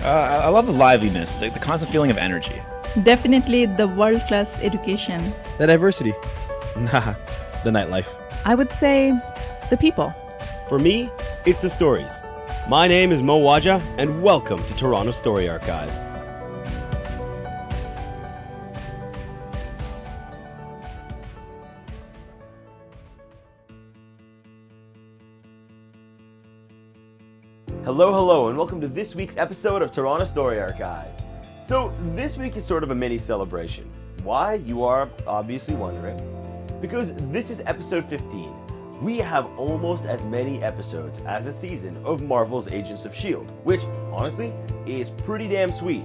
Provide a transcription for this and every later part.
I love the liveliness, the constant feeling of energy. Definitely the world-class education. The diversity. Nah, the nightlife. I would say the people. For me, it's the stories. My name is Waja, and welcome to Toronto Story Archive. Hello, and welcome to this week's episode of Toronto Story Archive. So, this week is sort of a mini celebration. Why? You are obviously wondering. Because this is episode 15. We have almost as many episodes as a season of Marvel's Agents of S.H.I.E.L.D., which, honestly, is pretty damn sweet.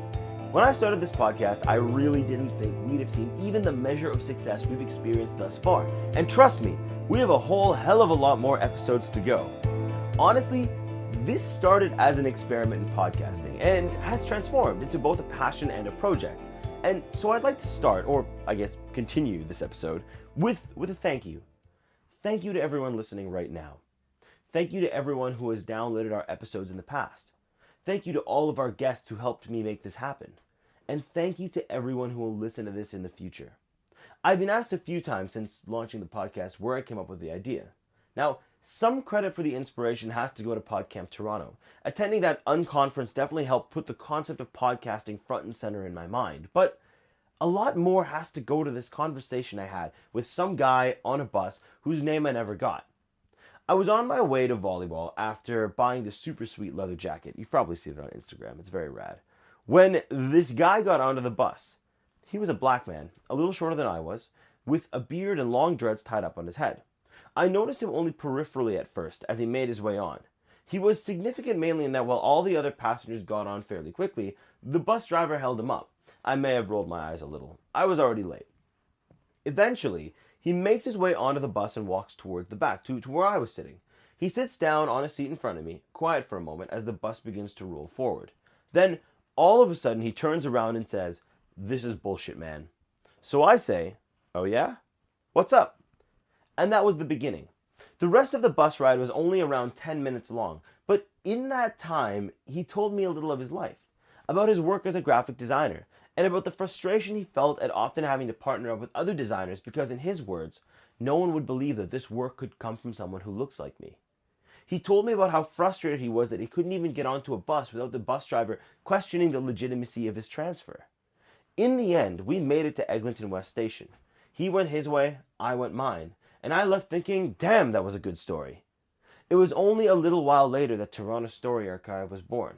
When I started this podcast, I really didn't think we'd have seen even the measure of success we've experienced thus far. And trust me, we have a whole hell of a lot more episodes to go. Honestly, this started as an experiment in podcasting and has transformed into both a passion and a project. And so I'd like to start, or I guess continue this episode, with a thank you. Thank you to everyone listening right now. Thank you to everyone who has downloaded our episodes in the past. Thank you to all of our guests who helped me make this happen. And thank you to everyone who will listen to this in the future. I've been asked a few times since launching the podcast where I came up with the idea. Now, some credit for the inspiration has to go to PodCamp Toronto. Attending that unconference definitely helped put the concept of podcasting front and center in my mind. But a lot more has to go to this conversation I had with some guy on a bus whose name I never got. I was on my way to volleyball after buying this super sweet leather jacket. You've probably seen it on Instagram. It's very rad. When this guy got onto the bus, he was a black man, a little shorter than I was, with a beard and long dreads tied up on his head. I noticed him only peripherally at first as he made his way on. He was significant mainly in that while all the other passengers got on fairly quickly, the bus driver held him up. I may have rolled my eyes a little. I was already late. Eventually, he makes his way onto the bus and walks towards the back, to where I was sitting. He sits down on a seat in front of me, quiet for a moment as the bus begins to roll forward. Then, all of a sudden, he turns around and says, "This is bullshit, man." So I say, "Oh yeah? What's up?" And that was the beginning. The rest of the bus ride was only around 10 minutes long, but in that time, he told me a little of his life, about his work as a graphic designer, and about the frustration he felt at often having to partner up with other designers because, in his words, no one would believe that this work could come from someone who looks like me. He told me about how frustrated he was that he couldn't even get onto a bus without the bus driver questioning the legitimacy of his transfer. In the end, we made it to Eglinton West Station. He went his way, I went mine. And I left thinking, damn, that was a good story. It was only a little while later that Toronto Story Archive was born.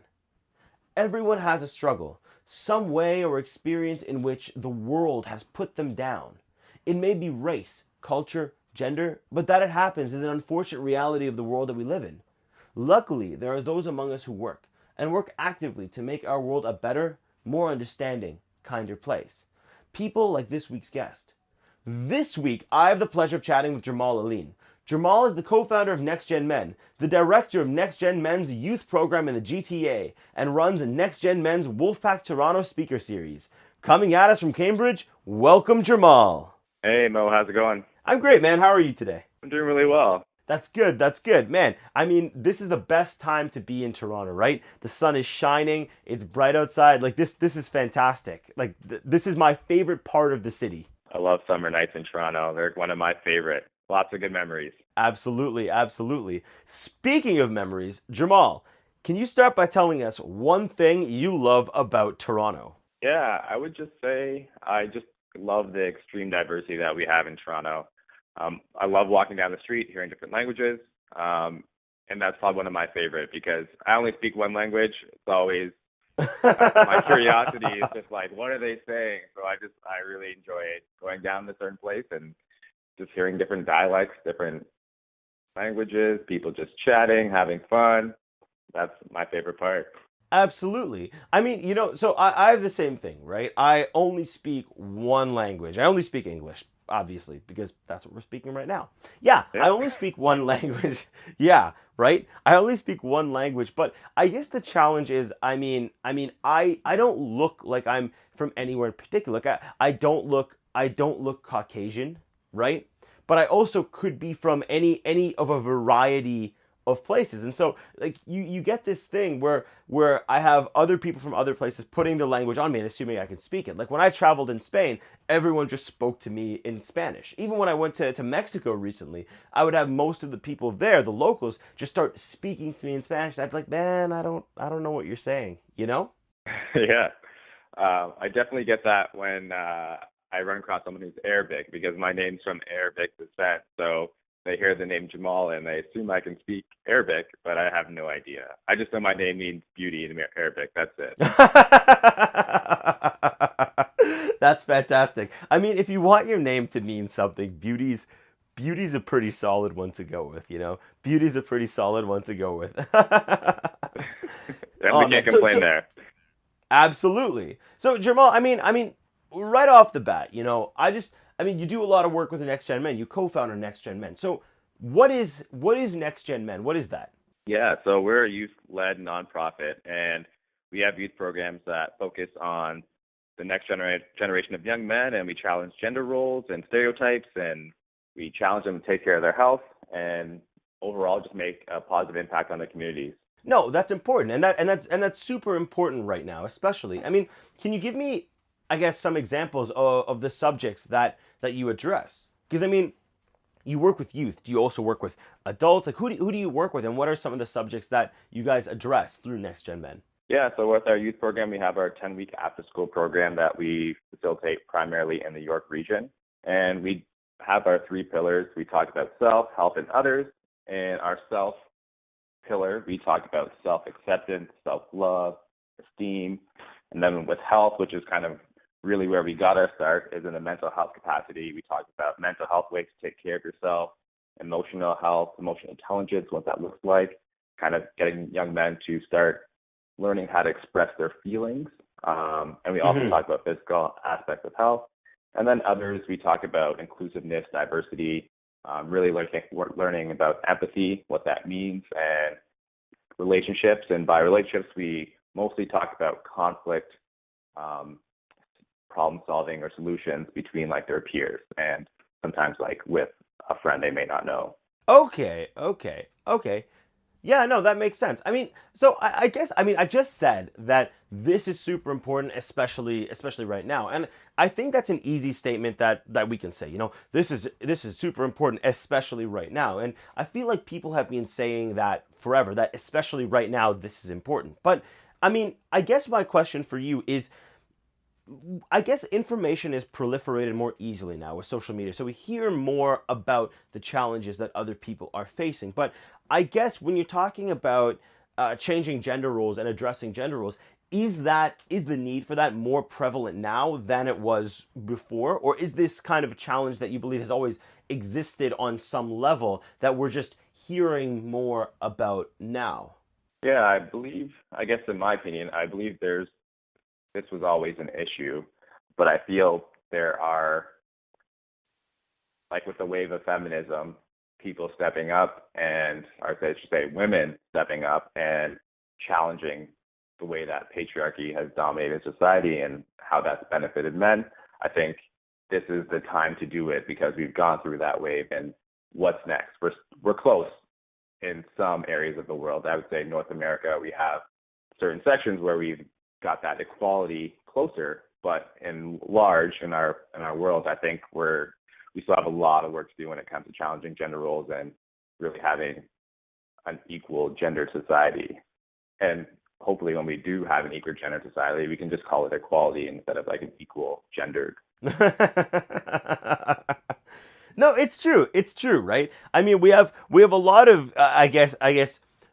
Everyone has a struggle, some way or experience in which the world has put them down. It may be race, culture, gender, but that it happens is an unfortunate reality of the world that we live in. Luckily, there are those among us who work, and work actively to make our world a better, more understanding, kinder place. People like this week's guest. This week, I have the pleasure of chatting with Jermal Alleyne. Jermal is the co-founder of Next Gen Men, the director of Next Gen Men's youth program in the GTA, and runs Next Gen Men's Wolfpack Toronto speaker series. Coming at us from Cambridge, welcome Jermal. Hey Mo, how's it going? I'm great, man. How are you today? I'm doing really well. That's good. Man, I mean, this is the best time to be in Toronto, right? The sun is shining, it's bright outside. Like, this is fantastic. Like, this is my favorite part of the city. I love summer nights in Toronto. They're one of my favorite. Lots of good memories. Absolutely. Speaking of memories, Jermal, can you start by telling us one thing you love about Toronto? Yeah, I would just say I just love the extreme diversity that we have in Toronto. I love walking down the street, hearing different languages, and that's probably one of my favorite because I only speak one language. It's always my curiosity is just like, what are they saying? So I really enjoy it, going down to a certain place and just hearing different dialects, different languages, people just chatting, having fun. That's my favorite part. Absolutely. I mean, so I have the same thing, right? I only speak one language. I only speak English, obviously, because that's what we're speaking right now. Yeah. I only speak one language. Yeah, right? I only speak one language, but I guess the challenge is, I don't look like I'm from anywhere in particular. Like I don't look Caucasian, right? But I also could be from any of a variety of places. And so like you get this thing where I have other people from other places putting the language on me and assuming I can speak it. Like when I traveled in Spain, everyone just spoke to me in Spanish. Even when I went to Mexico recently, I would have most of the people there, the locals, just start speaking to me in Spanish. And I'd be like, man, I don't know what you're saying, you know? Yeah. I definitely get that when I run across someone who's Arabic, because my name's from Arabic descent. So they hear the name Jamal and they assume I can speak Arabic, but I have no idea. I just know my name means beauty in Arabic. That's it. That's fantastic. I mean, if you want your name to mean something, beauty's a pretty solid one to go with, you know? Beauty's a pretty solid one to go with. We can't complain there. Absolutely. So Jermal, I mean, right off the bat, you know, you do a lot of work with the Next Gen Men. You co-founder Next Gen Men. So what is Next Gen Men? What is that? Yeah, so we're a youth-led nonprofit, and we have youth programs that focus on the next generation of young men, and we challenge gender roles and stereotypes, and we challenge them to take care of their health and overall just make a positive impact on the communities. No, that's important, and that's super important right now, especially. I mean, can you give me, I guess, some examples of the subjects that you address? Because I mean, you work with youth. Do you also work with adults? Like, who do you work with, and what are some of the subjects that you guys address through Next Gen Men? Yeah, so with our youth program, we have our 10-week after-school program that we facilitate primarily in the York region, and we have our 3 pillars. We talk about self, help, and others. And our self pillar, we talk about self-acceptance, self-love, esteem. And then with health, which is kind of really where we got our start, is in the mental health capacity. We talk about mental health ways to take care of yourself, emotional health, emotional intelligence, what that looks like, kind of getting young men to start learning how to express their feelings. And we also talk about physical aspects of health. And then others, we talk about inclusiveness, diversity, really learning about empathy, what that means, and relationships. And by relationships, we mostly talk about conflict, problem solving, or solutions between like their peers, and sometimes like with a friend they may not know. Okay. Yeah, no, that makes sense. I mean, so I guess, I mean, I just said that this is super important, especially right now. And I think that's an easy statement that we can say, you know, this is super important, especially right now. And I feel like people have been saying that forever, that especially right now, this is important. But I mean, I guess my question for you is, I guess information is proliferated more easily now with social media. So we hear more about the challenges that other people are facing. But I guess when you're talking about changing gender roles and addressing gender roles, is the need for that more prevalent now than it was before? Or is this kind of a challenge that you believe has always existed on some level that we're just hearing more about now? Yeah, I guess in my opinion, I believe this was always an issue, but I feel there are, like with the wave of feminism, people stepping up, and, or I should say women stepping up and challenging the way that patriarchy has dominated society and how that's benefited men. I think this is the time to do it because we've gone through that wave, and what's next? We're close in some areas of the world. I would say North America, we have certain sections where we've got that equality closer, but in our world, I think we still have a lot of work to do when it comes to challenging gender roles and really having an equal gender society. And hopefully when we do have an equal gender society, we can just call it equality instead of like an equal gendered. No, it's true. It's true, right? I mean, we have a lot of I guess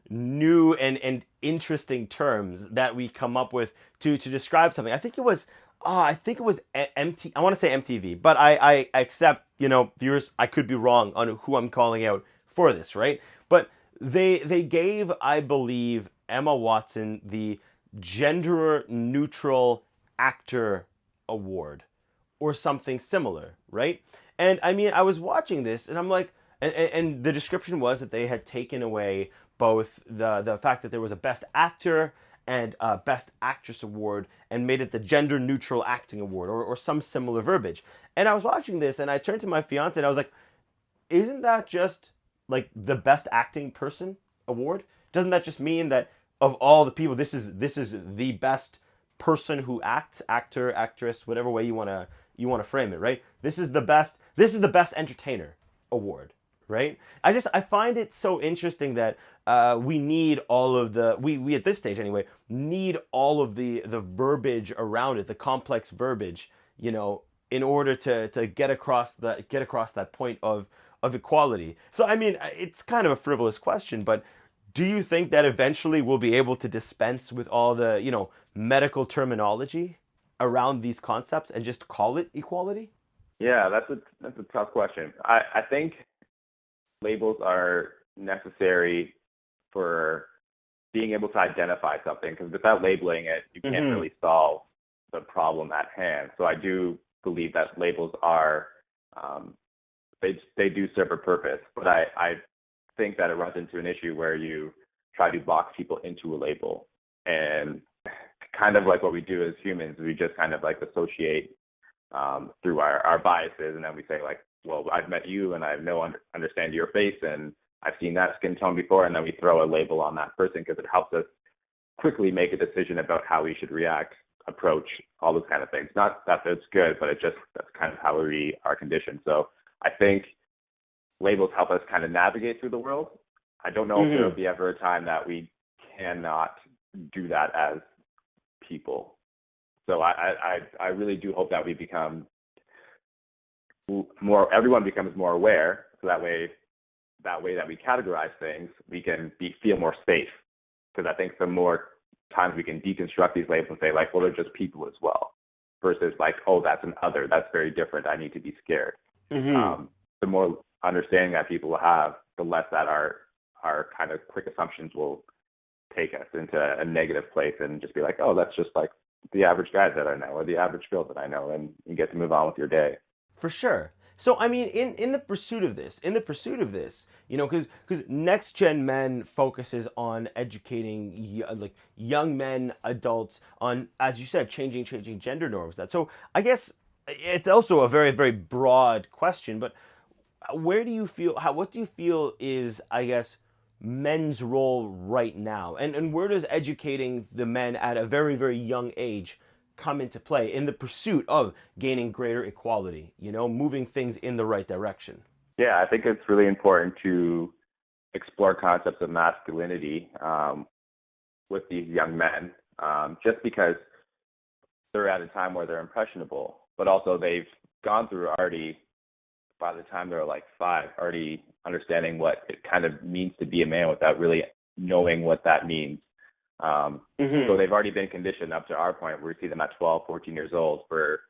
new and interesting terms that we come up with to describe something. I think it was MT. I want to say MTV, but I accept, you know, viewers, I could be wrong on who I'm calling out for this, right? But they gave, I believe, Emma Watson the Gender Neutral Actor Award or something similar, right? And I mean, I was watching this and I'm like, and the description was that they had taken away both the fact that there was a Best Actor and a Best Actress award and made it the Gender Neutral Acting Award or some similar verbiage. And I was watching this and I turned to my fiance and I was like, isn't that just like the best acting person? award? Doesn't that just mean that of all the people, this is the best person who acts, actor, actress, whatever way you want to frame it, right? This is the best entertainer award, right? I find it so interesting that we need all of we at this stage anyway need all of the verbiage around it, the complex verbiage, in order to get across that point of equality. So I mean, it's kind of a frivolous question, but do you think that eventually we'll be able to dispense with all the medical terminology around these concepts and just call it equality? Yeah, that's a tough question. I think labels are necessary for being able to identify something, because without labeling it, you can't Mm-hmm. really solve the problem at hand. So I do believe that labels are um, they do serve a purpose, but I think that it runs into an issue where you try to box people into a label, and kind of like what we do as humans, we just kind of like associate through our biases, and then we say like, well, I've met you and I know understand your face, and I've seen that skin tone before, and then we throw a label on that person because it helps us quickly make a decision about how we should react, approach, all those kind of things. Not that it's good, but that's kind of how we are conditioned. So I think labels help us kind of navigate through the world. I don't know if there will Mm-hmm. be ever a time that we cannot do that as people. So I really do hope that we become more, everyone becomes more aware, so that way that we categorize things, we can feel more safe. Because I think the more times we can deconstruct these labels and say like, well, they're just people as well, versus like, oh, that's an other, that's very different, I need to be scared. Mm-hmm. The more understanding that people will have, the less that our kind of quick assumptions will take us into a negative place and just be like, oh, that's just like the average guy that I know or the average girl that I know, and you get to move on with your day. For sure. So I mean, in the pursuit of this, because Next Gen Men focuses on educating like young men, adults on, as you said, changing gender norms. That so I guess it's also a very very broad question, but where do you feel what do you feel is, I guess, men's role right now, and where does educating the men at a very very young age come into play in the pursuit of gaining greater equality, moving things in the right direction? Yeah, I think it's really important to explore concepts of masculinity with these young men, just because they're at a time where they're impressionable, but also they've gone through already, by the time they're like 5, already understanding what it kind of means to be a man without really knowing what that means. So Mm-hmm. they've already been conditioned up to our point where we see them at 12, 14 years old for,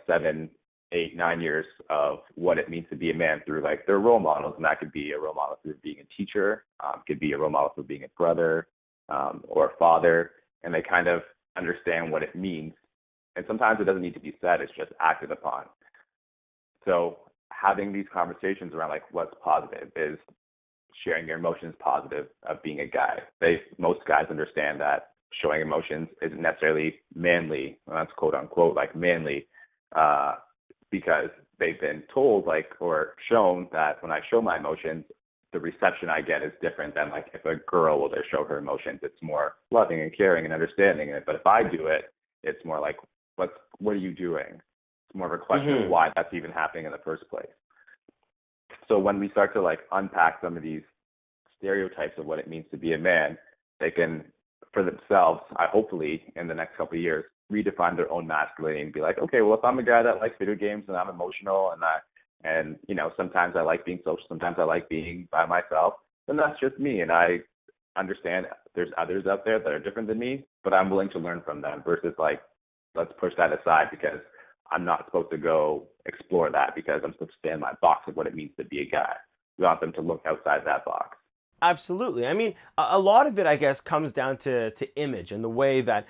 7, 8, 9 years of what it means to be a man through like their role models. And that could be a role model through being a teacher, could be a role model through being a brother or a father. And they kind of understand what it means. And sometimes it doesn't need to be said, it's just acted upon. So having these conversations around like what's positive is sharing your emotions positive of being a guy. Most guys understand that showing emotions isn't necessarily manly, and that's quote unquote like manly, because they've been told like or shown that when I show my emotions, the reception I get is different than like if a girl will just show her emotions. It's more loving and caring and understanding it. But if I do it, it's more like what are you doing? It's more of a question of Mm-hmm. why that's even happening in the first place. So when we start to like unpack some of these stereotypes of what it means to be a man, they can, for themselves, I hopefully in the next couple of years, redefine their own masculinity and be like, okay, well, if I'm a guy that likes video games and I'm emotional and sometimes I like being social, sometimes I like being by myself, then that's just me. And I understand there's others out there that are different than me, but I'm willing to learn from them versus like, let's push that aside because I'm not supposed to go explore that because I'm supposed to stay in my box of what it means to be a guy. We want them to look outside that box. Absolutely. I mean, a lot of it, I guess, comes down to image and the way that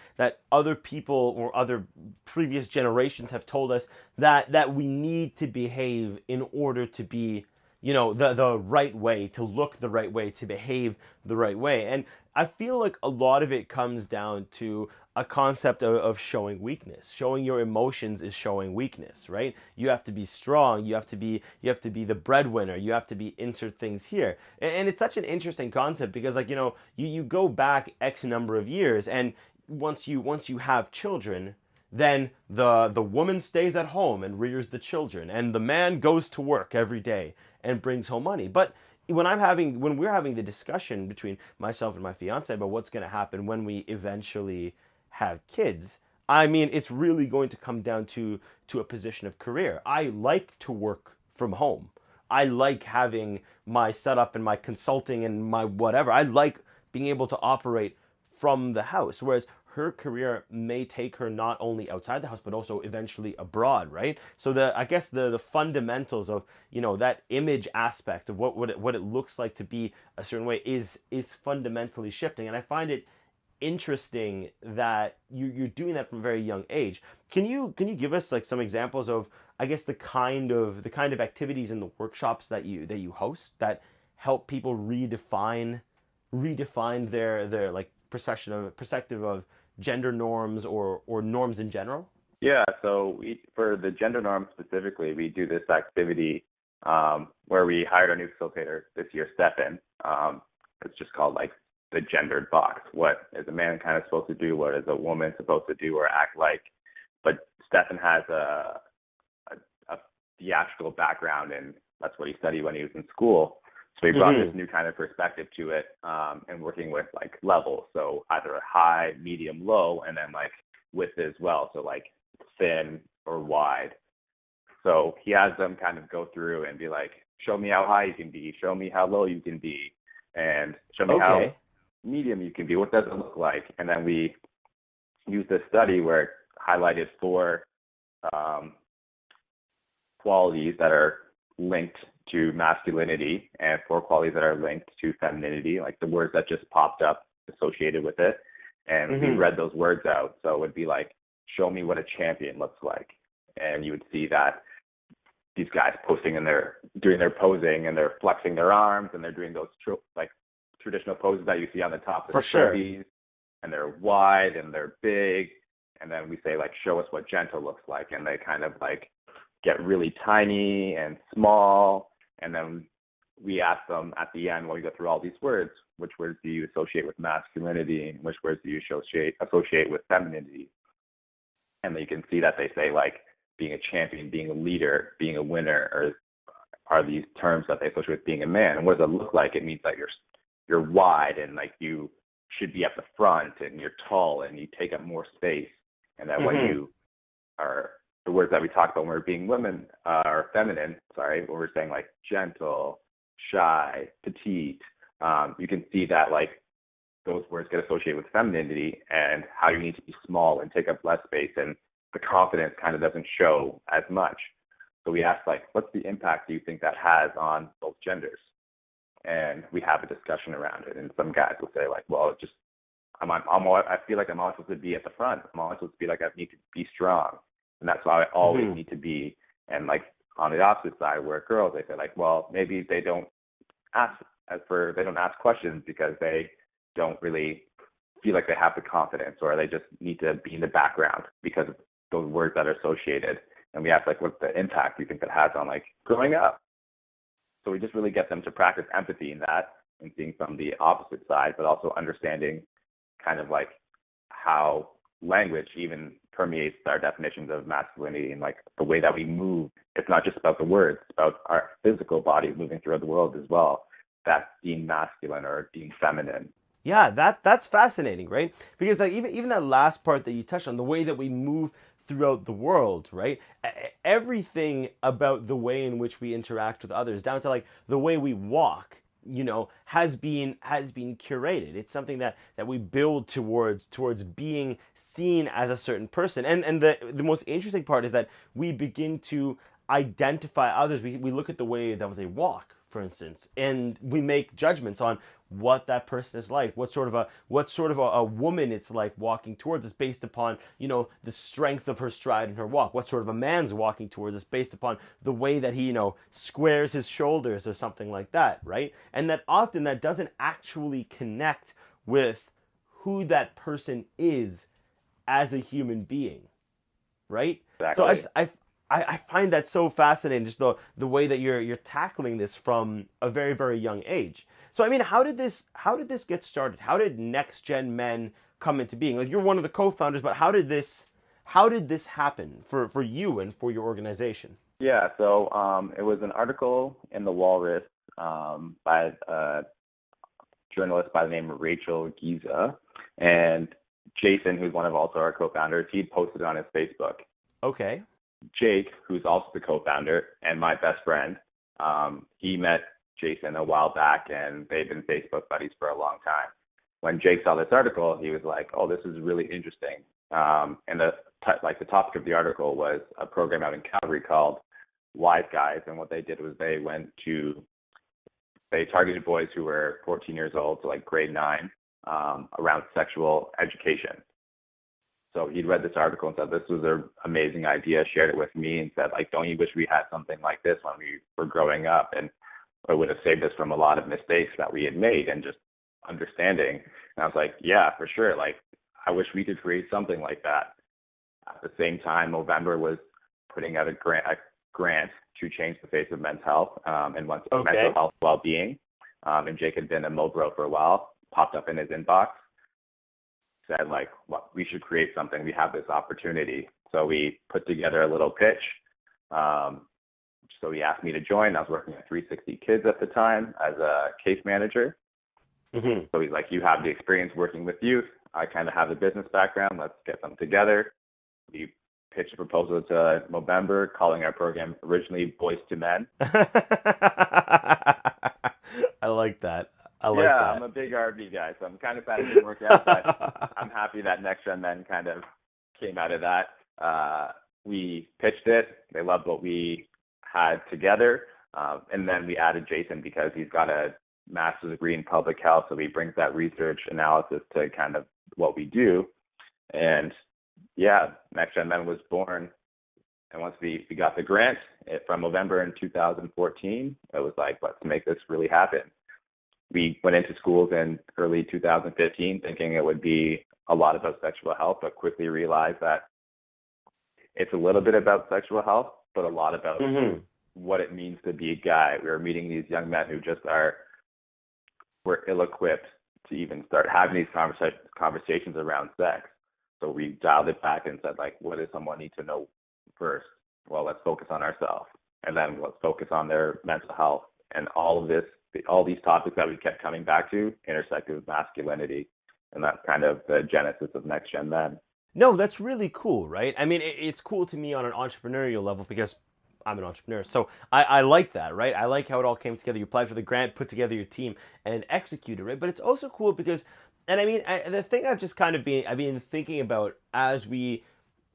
other people or other previous generations have told us that we need to behave in order to be the right way, to look the right way, to behave the right way. And I feel like a lot of it comes down to a concept of showing weakness. Showing your emotions is showing weakness, right? You have to be strong, you have to be the breadwinner, you have to be insert things here. And it's such an interesting concept because, like, you go back X number of years, and once you have children, then the woman stays at home and rears the children, and the man goes to work every day and brings home money. But when we're having the discussion between myself and my fiance about what's going to happen when we eventually have kids, I mean, it's really going to come down to a position of career. I like to work from home. I like having my setup and my consulting and my whatever. I like being able to operate from the house, whereas her career may take her not only outside the house but also eventually abroad, right? So I guess the fundamentals of that image aspect of what it looks like to be a certain way is fundamentally shifting, and I find it interesting that you're doing that from a very young age. Can you give us like some examples of, I guess, the kind of activities in the workshops that you host that help people redefine their like perspective of gender norms or norms in general? Yeah, so for the gender norm specifically, we do this activity where we hired our new facilitator this year, Stefan. It's just called like the gendered box. What is a man kind of supposed to do? What is a woman supposed to do or act like? But Stefan has a theatrical background, and that's what he studied when he was in school. So he brought this new kind of perspective to it, and working with like levels. So either a high, medium, low, and then like width as well. So like thin or wide. So he has them kind of go through and be like, show me how high you can be, show me how low you can be, and show me how medium you can be. What does it look like? And then we used this study where it highlighted 4 qualities that are linked to masculinity and 4 qualities that are linked to femininity, like the words that just popped up associated with it. And we read those words out. So it would be like, show me what a champion looks like. And you would see that these guys doing their posing, and they're flexing their arms, and they're doing those like traditional poses that you see on the top of the trophies, and they're wide and they're big. And then we say like, show us what gentle looks like. And they kind of like get really tiny and small. And then we ask them at the end, when we go through all these words, which words do you associate with masculinity, and which words do you associate with femininity? And then you can see that they say like being a champion, being a leader, being a winner are these terms that they associate with being a man. And what does it look like? It means that you're wide, and like you should be at the front, and you're tall, and you take up more space. And that when you are, the words that we talk about when we're being women or feminine, when we're saying like gentle, shy, petite, you can see that like those words get associated with femininity and how you need to be small and take up less space, and the confidence kind of doesn't show as much. So we ask like, what's the impact do you think that has on both genders? And we have a discussion around it. And some guys will say like, well, I feel like I'm always supposed to be at the front. I'm always supposed to be like, I need to be strong. And that's how I always need to be. And like on the opposite side, where girls, they say like, well, maybe they don't ask questions because they don't really feel like they have the confidence, or they just need to be in the background because of those words that are associated. And we ask like, what's the impact you think that has on like growing up? So we just really get them to practice empathy in that, and seeing from the opposite side, but also understanding kind of like how language even permeates our definitions of masculinity, and like the way that we move. It's not just about the words, it's about our physical body moving throughout the world as well. That's being masculine or being feminine. Yeah, that's fascinating, right? Because like even that last part that you touched on, the way that we move throughout the world, right? Everything about the way in which we interact with others, down to like the way we walk, has been curated. It's something that we build towards being seen as a certain person. And the most interesting part is that we begin to identify others. We look at the way that they walk, for instance, and we make judgments on what that person is like, what sort of a woman it's like walking towards us based upon, the strength of her stride and her walk. What sort of a man's walking towards us based upon the way that he, squares his shoulders or something like that, right? And that often that doesn't actually connect with who that person is as a human being, right? Exactly. So I find that so fascinating, just the way that you're tackling this from a very, very young age. So I mean, how did this get started? How did Next Gen Men come into being? Like, you're one of the co-founders, but how did this happen for you and for your organization? Yeah, so it was an article in the Walrus by a journalist by the name of Rachel Giza, and Jason, who's one of also our co-founders, he posted it on his Facebook. Okay. Jake, who's also the co-founder and my best friend, he met Jason a while back, and they've been Facebook buddies for a long time. When Jake saw this article, he was like, "Oh, this is really interesting." And the topic of the article was a program out in Calgary called Wise Guys, and what they did was they targeted boys who were 14 years old, so like grade 9, around sexual education. So he'd read this article and said, this was an amazing idea, shared it with me, and said, like, don't you wish we had something like this when we were growing up? And it would have saved us from a lot of mistakes that we had made and just understanding. And I was like, yeah, for sure. Like, I wish we could create something like that. At the same time, Movember was putting out a grant to change the face of men's health and mental health well-being. And Jake had been a Mobro for a while, popped up in his inbox, said, like, well, we should create something. We have this opportunity. So we put together a little pitch. So he asked me to join. I was working at 360 Kids at the time as a case manager. Mm-hmm. So he's like, you have the experience working with youth. I kind of have the business background. Let's get them together. We pitched a proposal to Movember, calling our program originally Boys to Men. I like that. Yeah, I'm a big RV guy, so I'm kind of sad it didn't work out, but I'm happy that Next Gen Men kind of came out of that. We pitched it. They loved what we had together. And then we added Jason because he's got a master's degree in public health, so he brings that research analysis to kind of what we do. And yeah, Next Gen Men was born. And once we got the grant from November in 2014, it was like, let's make this really happen. We went into schools in early 2015 thinking it would be a lot about sexual health, but quickly realized that it's a little bit about sexual health, but a lot about what it means to be a guy. We were meeting these young men who just were ill-equipped to even start having these conversations around sex. So we dialed it back and said, like, what does someone need to know first? Well, let's focus on ourselves, and then let's focus on their mental health. And all these topics that we kept coming back to intersected with masculinity, and that's kind of the genesis of Next Gen Men. No, that's really cool, right? I mean, it's cool to me on an entrepreneurial level because I'm an entrepreneur. So I like that, right? I like how it all came together. You applied for the grant, put together your team, and executed, right? But it's also cool because, and I mean, the thing I've been thinking about as we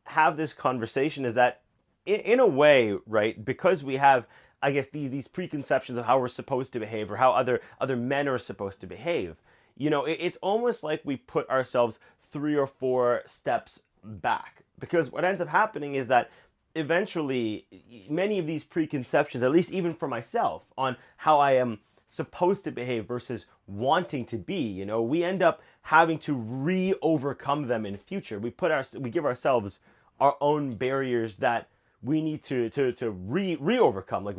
have this conversation is that in a way, right, because we have, I guess, these preconceptions of how we're supposed to behave or how other men are supposed to behave, it's almost like we put ourselves 3 or 4 steps back, because what ends up happening is that eventually many of these preconceptions, at least even for myself, on how I am supposed to behave versus wanting to be, we end up having to overcome them in future. We give ourselves our own barriers that we need to overcome, like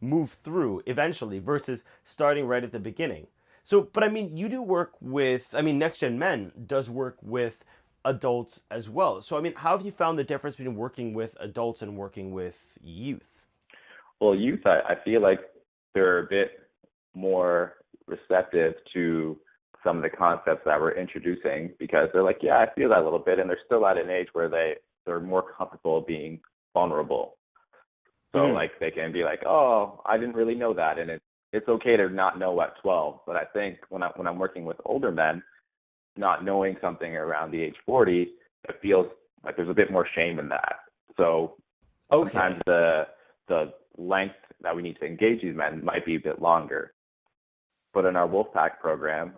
move through eventually, versus starting right at the beginning. So, but I mean, you do work with, Next Gen Men does work with adults as well. So, I mean, how have you found the difference between working with adults and working with youth? Well, youth, I feel like they're a bit more receptive to some of the concepts that we're introducing, because they're like, yeah, I feel that a little bit, and they're still at an age where they're more comfortable being vulnerable. So like they can be like, oh, I didn't really know that, and it's okay to not know at 12. But I think when I'm working with older men, not knowing something around the age 40, it feels like there's a bit more shame in that. So sometimes the length that we need to engage these men might be a bit longer. But in our Wolfpack program,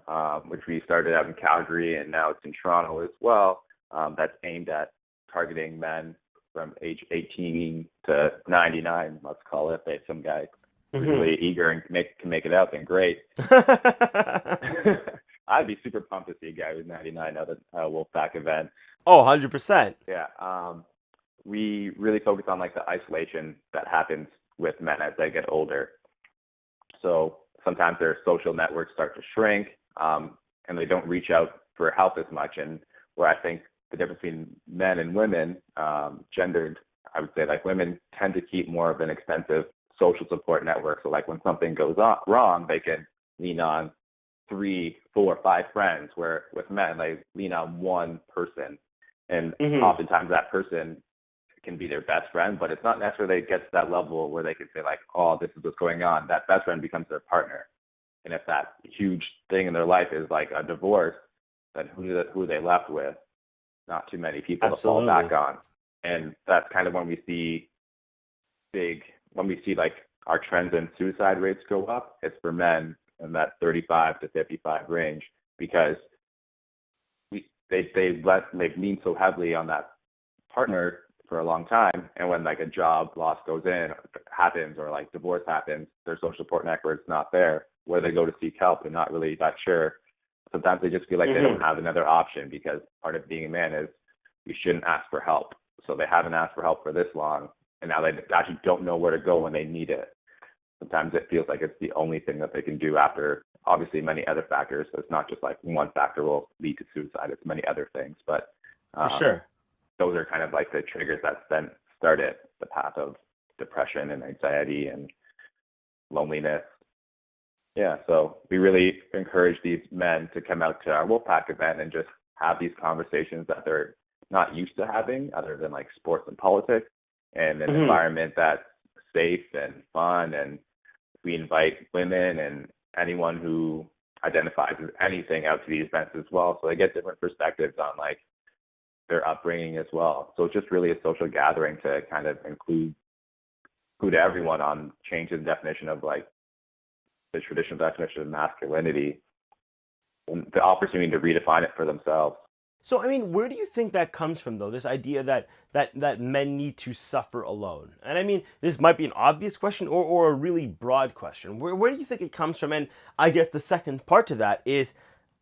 which we started out in Calgary and now it's in Toronto as well, that's aimed at targeting men from age 18 to 99, let's call it. If some guy who's really eager and can make it out, then great. I'd be super pumped to see a guy who's 99 at a Wolfpack event. Oh, 100%. Yeah. We really focus on like the isolation that happens with men as they get older. So sometimes their social networks start to shrink, and they don't reach out for help as much. And where I think the difference between men and women, gendered, I would say like women tend to keep more of an extensive social support network. So like when something goes wrong, they can lean on 3, 4, 5 friends, where with men, they lean on one person. And oftentimes that person can be their best friend, but it's not necessarily it gets to that level where they can say like, oh, this is what's going on. That best friend becomes their partner. And if that huge thing in their life is like a divorce, then who are they left with? Not too many people to fall back on. And that's kind of when we see like our trends in suicide rates go up, it's for men in that 35 to 55 range, because they've leaned so heavily on that partner for a long time, and when like a job loss happens or like divorce happens, their social support network's not there. Where they go to seek help, they're not really that sure. Sometimes they just feel like they don't have another option, because part of being a man is you shouldn't ask for help. So they haven't asked for help for this long, and now they actually don't know where to go when they need it. Sometimes it feels like it's the only thing that they can do after obviously many other factors. So it's not just like one factor will lead to suicide, it's many other things. But for sure, those are kind of like the triggers that then started the path of depression and anxiety and loneliness. Yeah, so we really encourage these men to come out to our Wolfpack event and just have these conversations that they're not used to having, other than like sports and politics, and an environment that's safe and fun. And we invite women and anyone who identifies as anything out to these events as well, so they get different perspectives on like their upbringing as well. So it's just really a social gathering to kind of include everyone on changing the definition of like the traditional definition of masculinity, and the opportunity to redefine it for themselves. So, I mean, where do you think that comes from, though, this idea that men need to suffer alone? And I mean, this might be an obvious question or a really broad question. Where do you think it comes from? And I guess the second part to that is,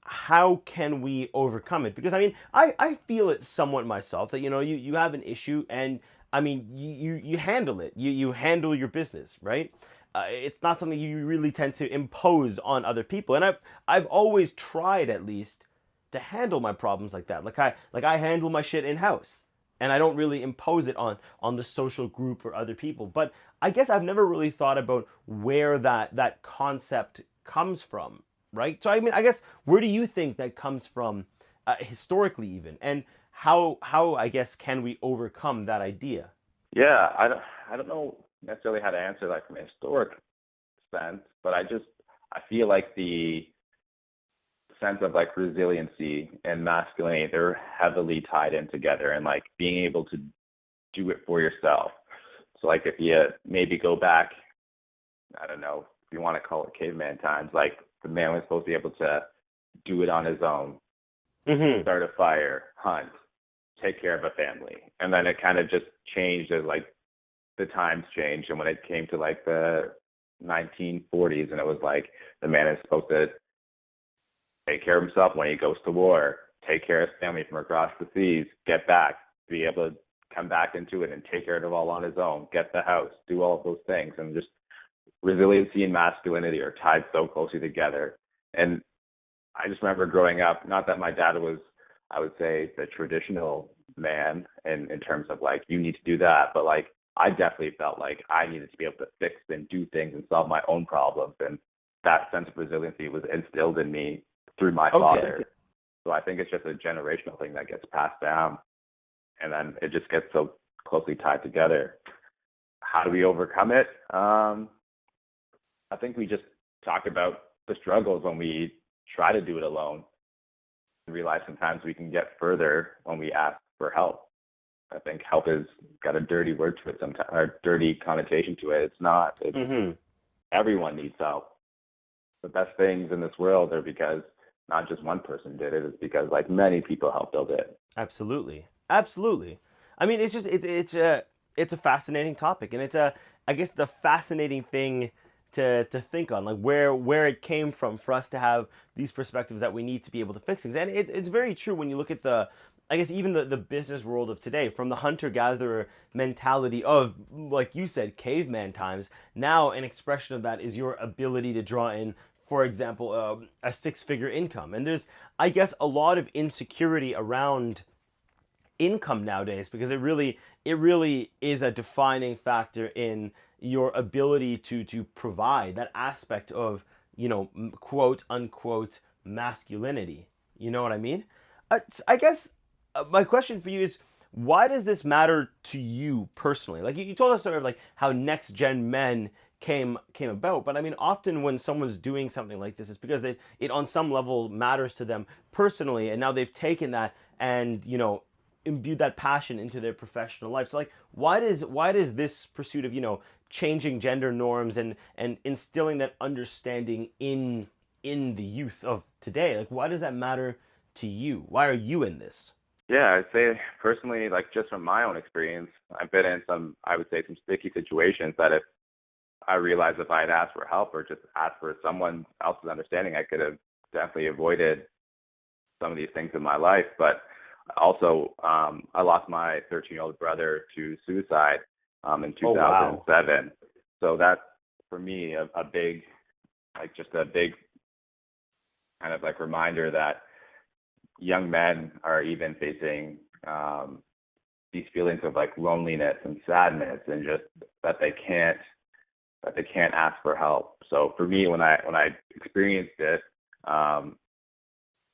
how can we overcome it? Because, I mean, I feel it somewhat myself that, you have an issue and, I mean, you handle it. You handle your business, right? It's not something you really tend to impose on other people. And I've always tried, at least, to handle my problems like that. Like I handle my shit in-house, and I don't really impose it on the social group or other people. But I guess I've never really thought about where that concept comes from, right? So I mean, I guess, where do you think that comes from, historically even, and how I guess can we overcome that idea? Yeah, I don't know necessarily how to answer that from a historic sense, but I feel like the sense of like resiliency and masculinity, they're heavily tied in together, and like being able to do it for yourself. So like if you maybe go back, I don't know if you want to call it caveman times, like the man was supposed to be able to do it on his own, start a fire, hunt, take care of a family. And then it kind of just changed as like the times changed, and when it came to like the 1940s, and it was like the man is supposed to take care of himself when he goes to war, take care of his family from across the seas, get back, be able to come back into it and take care of it all on his own, get the house, do all of those things. And just resiliency and masculinity are tied so closely together. And I just remember growing up, not that my dad was, I would say, the traditional man in terms of like, you need to do that, but like I definitely felt like I needed to be able to fix and do things and solve my own problems. And that sense of resiliency was instilled in me through my father. So I think it's just a generational thing that gets passed down, and then it just gets so closely tied together. How do we overcome it? I think we just talk about the struggles when we try to do it alone, and realize sometimes we can get further when we ask for help. I think help has got a dirty word to it sometimes, or dirty connotation to it. It's not. Everyone needs help. the best things in this world are because not just one person did it, it's because like many people helped build it. Absolutely, absolutely. I mean, it's just it's a fascinating topic, and it's a I guess the fascinating thing to think on, like where it came from for us to have these perspectives that we need to be able to fix things. And it's very true when you look at the I guess even the business world of today, from the hunter-gatherer mentality of, like you said, caveman times. Now, an expression of that is your ability to draw in, for example, a six-figure income. And there's, I guess, a lot of insecurity around income nowadays, because it really is a defining factor in your ability to provide that aspect of, quote unquote masculinity. You know what I mean? I guess my question for you is, why does this matter to you personally? Like you told us sort of like how next gen men came about, but I mean, often when someone's doing something like this, it's because it on some level matters to them personally, and now they've taken that and imbued that passion into their professional life. So like, why does this pursuit of changing gender norms and instilling that understanding in the youth of today, like why does that matter to you? Why are you in this? Yeah, I'd say personally, like just from my own experience, I've been in I would say some sticky situations that if I realized if I had asked for help or just asked for someone else's understanding, I could have definitely avoided some of these things in my life. But also, I lost my 13-year-old brother to suicide in Oh, wow. 2007. So that's for me a big, like just a big kind of like reminder that young men are even facing these feelings of like loneliness and sadness, and just that they can't ask for help. So for me, when I experienced it,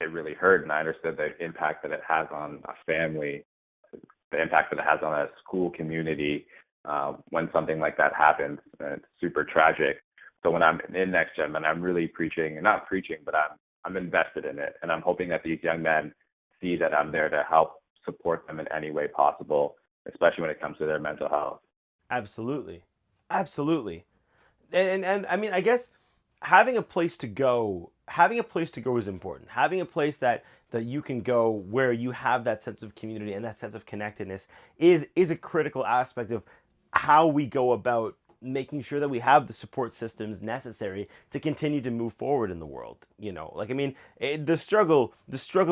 it really hurt, and I understood the impact that it has on a family, the impact that it has on a school community when something like that happens, and it's super tragic. So when I'm in Next Gen, and I'm really preaching, and not preaching, but I'm invested in it, and I'm hoping that these young men see that I'm there to help support them in any way possible, especially when it comes to their mental health. Absolutely, absolutely. And I mean, I guess having a place to go is important. Having a place that you can go where you have that sense of community and that sense of connectedness is a critical aspect of how we go about making sure that we have the support systems necessary to continue to move forward in the world. Like, I mean, the struggle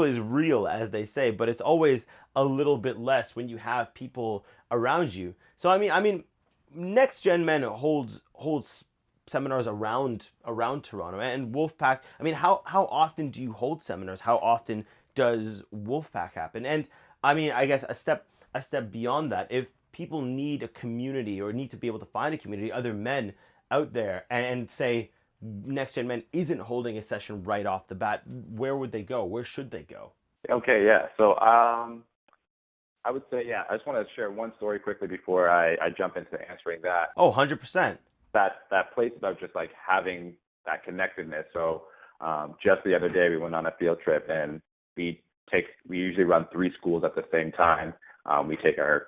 is real, as they say, but it's always a little bit less when you have people around you. So I mean, Next Gen Men holds seminars around Toronto and Wolfpack. I mean, how often do you hold seminars? How often does Wolfpack happen? And I mean, I guess a step beyond that, if people need a community or need to be able to find a community, other men out there, and say Next Gen Men isn't holding a session right off the bat, where would they go? Where should they go? Okay, yeah. So I would say, yeah, I just want to share one story quickly before I jump into answering that. Oh, 100%. That place about just like having that connectedness. So just the other day we went on a field trip, and we usually run 3 schools at the same time. We take our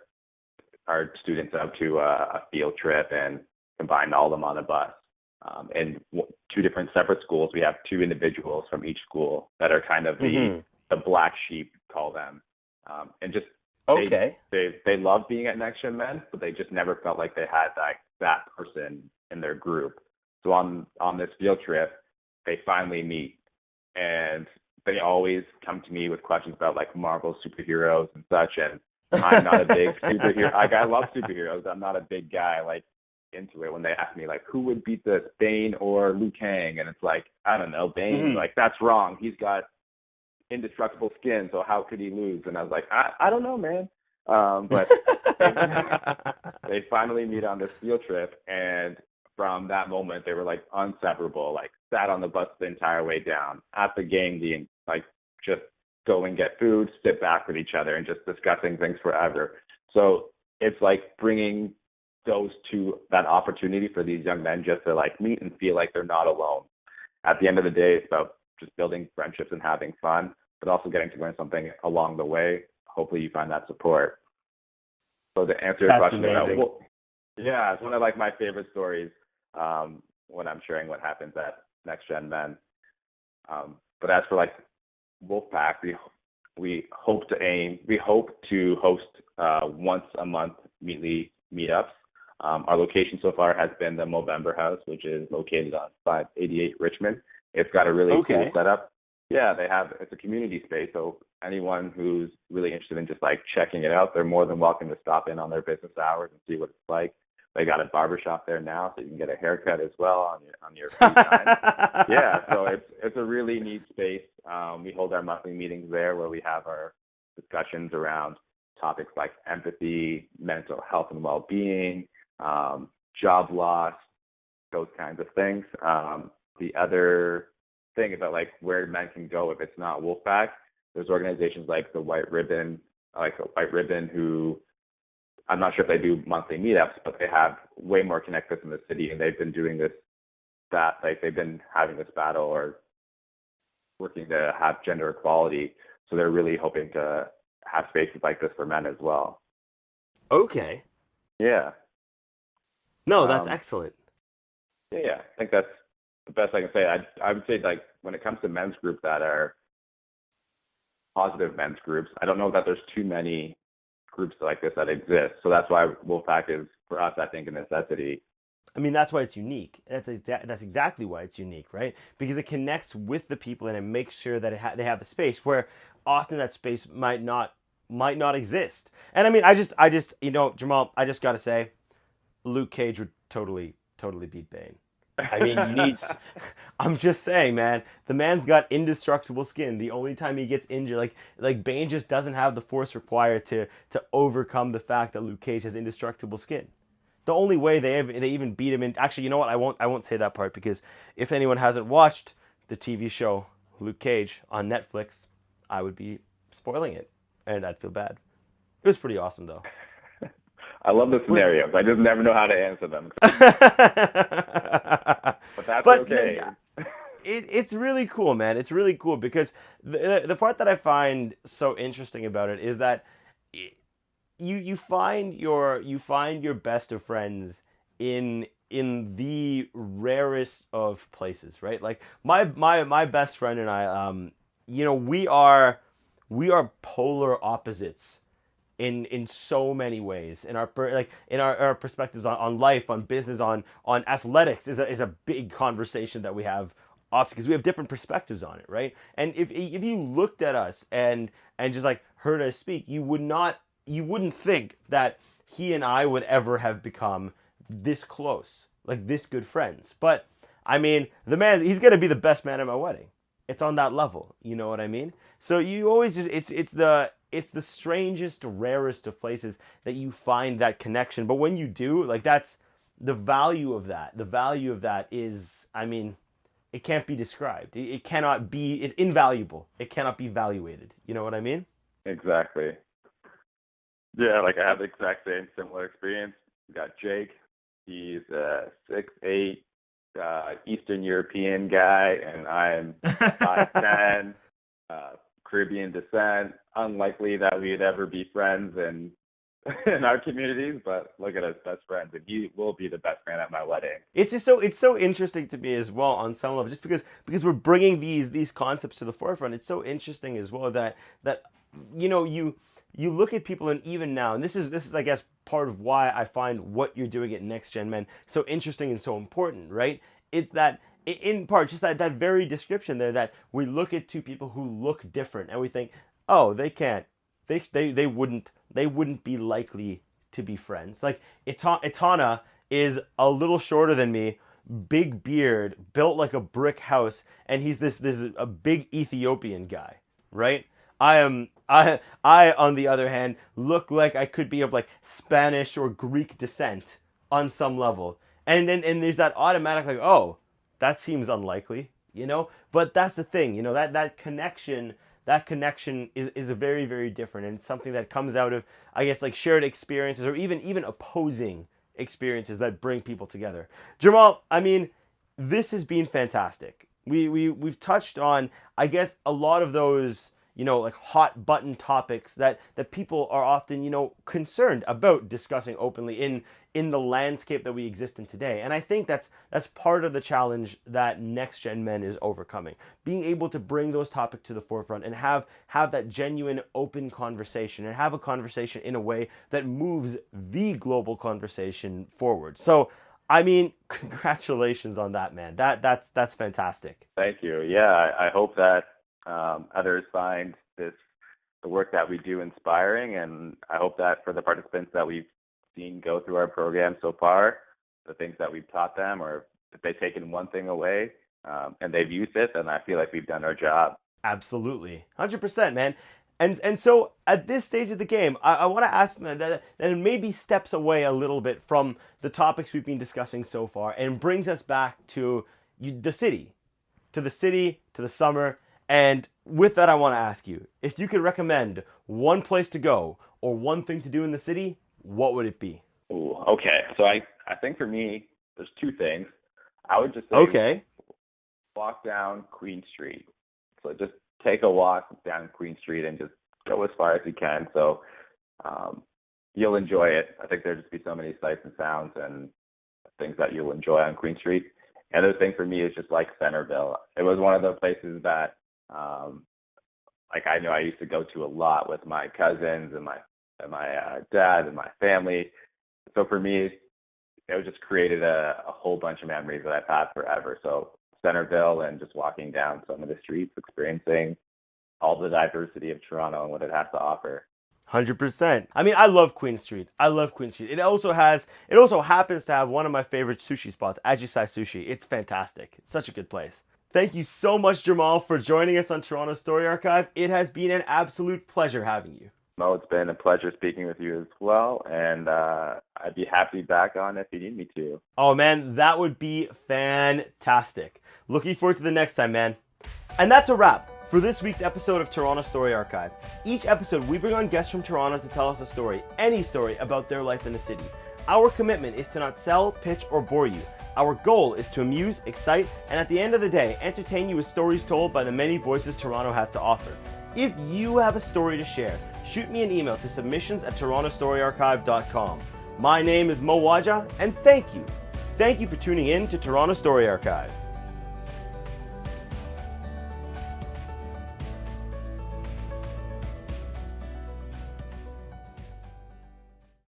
students out to a field trip and combine all of them on a bus. In 2 different separate schools, we have 2 individuals from each school that are kind of the black sheep, call them, and just Okay. they love being at Next Gen Men, but they just never felt like they had that person in their group. So on this field trip, they finally meet, and they always come to me with questions about like Marvel superheroes and such. And I'm not a big superhero. Like, I love superheroes. I'm not a big guy like into it. When they ask me like, who would beat the Bane or Liu Kang, and it's like, I don't know, Bane. Like, that's wrong. He's got indestructible skin, so how could he lose? And I was like, I don't know, man. But they finally meet on this field trip, and from that moment they were like inseparable. Like, sat on the bus the entire way down, at the game, like just go and get food, sit back with each other, and just discussing things forever. So it's like bringing that opportunity for these young men just to like meet and feel like they're not alone. At the end of the day, it's about just building friendships and having fun, but also getting to learn something along the way. Hopefully you find that support. So to answer your That's question, amazing. yeah, it's one of like my favorite stories when I'm sharing what happens at next gen men. But as for like Wolfpack, we hope to host once a month meetups. Our location so far has been the Movember House, which is located on 588 Richmond. It's got a really cool setup. Yeah, it's a community space, so anyone who's really interested in just like checking it out, they're more than welcome to stop in on their business hours and see what it's like. They got a barbershop there now, so you can get a haircut as well on your free time. Yeah, so it's a really neat space. We hold our monthly meetings there where we have our discussions around topics like empathy, mental health and well-being, job loss, those kinds of things. The other thing about like where men can go if it's not Wolfpack, there's organizations like the White Ribbon, who I'm not sure if they do monthly meetups, but they have way more connectors in the city, and they've been doing they've been having this battle or working to have gender equality. So they're really hoping to have spaces like this for men as well. Okay. Yeah. No, that's excellent. Yeah, I think that's the best I can say. I would say like when it comes to men's groups that are positive men's groups, I don't know that there's too many groups like this that exist. So that's why Wolfpack is, for us, I think, a necessity. I mean, that's why it's unique. That's exactly why it's unique, right? Because it connects with the people and it makes sure that they have a space where often that space might not exist. And I mean, I just Jermal, I just gotta say, Luke Cage would totally beat Bane. I mean, I'm just saying, man, the man's got indestructible skin. The only time he gets injured, like Bane just doesn't have the force required to overcome the fact that Luke Cage has indestructible skin. The only way they even beat him in, actually, you know what? I won't say that part, because if anyone hasn't watched the TV show Luke Cage on Netflix, I would be spoiling it, and I'd feel bad. It was pretty awesome, though. I love the scenarios. I just never know how to answer them. But okay. It's really cool, man. It's really cool because the part that I find so interesting about it is that you find your best of friends in the rarest of places, right? Like my best friend and I, we are polar opposites in so many ways. In our perspectives on life, on business, on athletics is a big conversation that we have often because we have different perspectives on it, right? And if you looked at us and just like heard us speak, you wouldn't think that he and I would ever have become this close, like this good friends. But I mean, the man, he's gonna be the best man at my wedding. It's on that level, you know what I mean? So you always just it's the strangest, rarest of places that you find that connection. But when you do, like, that's the value of that. The value of that is, I mean, it can't be described. It cannot be, it's invaluable. It cannot be valuated. You know what I mean? Exactly. Yeah, like I have the exact same similar experience. We got Jake. He's a 6'8", Eastern European guy, and I'm 5'10", Caribbean descent. Unlikely that we'd ever be friends in our communities, but look at us, best friends, and he will be the best man at my wedding. It's just so interesting to me as well on some level, just because we're bringing these concepts to the forefront. It's so interesting as well that you look at people, and even now, and this is I guess part of why I find what you're doing at Next Gen Men so interesting and so important, right? It's that in part just that very description there, that we look at two people who look different and we think, oh, they wouldn't be likely to be friends. Like Itana is a little shorter than me, big beard, built like a brick house, and he's this a big Ethiopian guy, right? I on the other hand look like I could be of like Spanish or Greek descent on some level. And there's that automatic like, oh, that seems unlikely, you know? But that's the thing, you know, that connection is a very, very different, and it's something that comes out of, I guess, like shared experiences or even opposing experiences that bring people together. Jermal, I mean, this has been fantastic. We've touched on, I guess, a lot of those like hot button topics that people are often, concerned about discussing openly in the landscape that we exist in today. And I think that's part of the challenge that Next Gen Men is overcoming. Being able to bring those topics to the forefront and have that genuine open conversation, and have a conversation in a way that moves the global conversation forward. So, I mean, congratulations on that, man. That's fantastic. Thank you. Yeah, I hope that others find the work that we do inspiring, and I hope that for the participants that we've seen go through our program so far, the things that we've taught them, or if they've taken one thing away and they've used it, then I feel like we've done our job. Absolutely. 100%, man. And so at this stage of the game, I want to ask that it maybe steps away a little bit from the topics we've been discussing so far and brings us back to the city, to the summer. And with that, I want to ask you, if you could recommend one place to go or one thing to do in the city, what would it be? Ooh, okay. So I think for me, there's two things. I would just say walk down Queen Street. So just take a walk down Queen Street and just go as far as you can. So you'll enjoy it. I think there'll just be so many sights and sounds and things that you'll enjoy on Queen Street. And the other thing for me is just like Centerville. It was one of the places that I know I used to go to a lot with my cousins and my dad and my family. So for me, it just created a whole bunch of memories that I've had forever. So Centerville and just walking down some of the streets, experiencing all the diversity of Toronto and what it has to offer. 100%. I mean, I love Queen Street. It also happens to have one of my favorite sushi spots, Ajisai Sushi. It's fantastic. It's such a good place. Thank you so much, Jermal, for joining us on Toronto Story Archive. It has been an absolute pleasure having you. Mo, it's been a pleasure speaking with you as well, and I'd be happy back on if you need me to. Oh man, that would be fantastic. Looking forward to the next time, man. And that's a wrap for this week's episode of Toronto Story Archive. Each episode, we bring on guests from Toronto to tell us a story, any story about their life in the city. Our commitment is to not sell, pitch, or bore you. Our goal is to amuse, excite, and at the end of the day, entertain you with stories told by the many voices Toronto has to offer. If you have a story to share, shoot me an email to submissions@torontostoryarchive.com. My name is Waja, and thank you. Thank you for tuning in to Toronto Story Archive.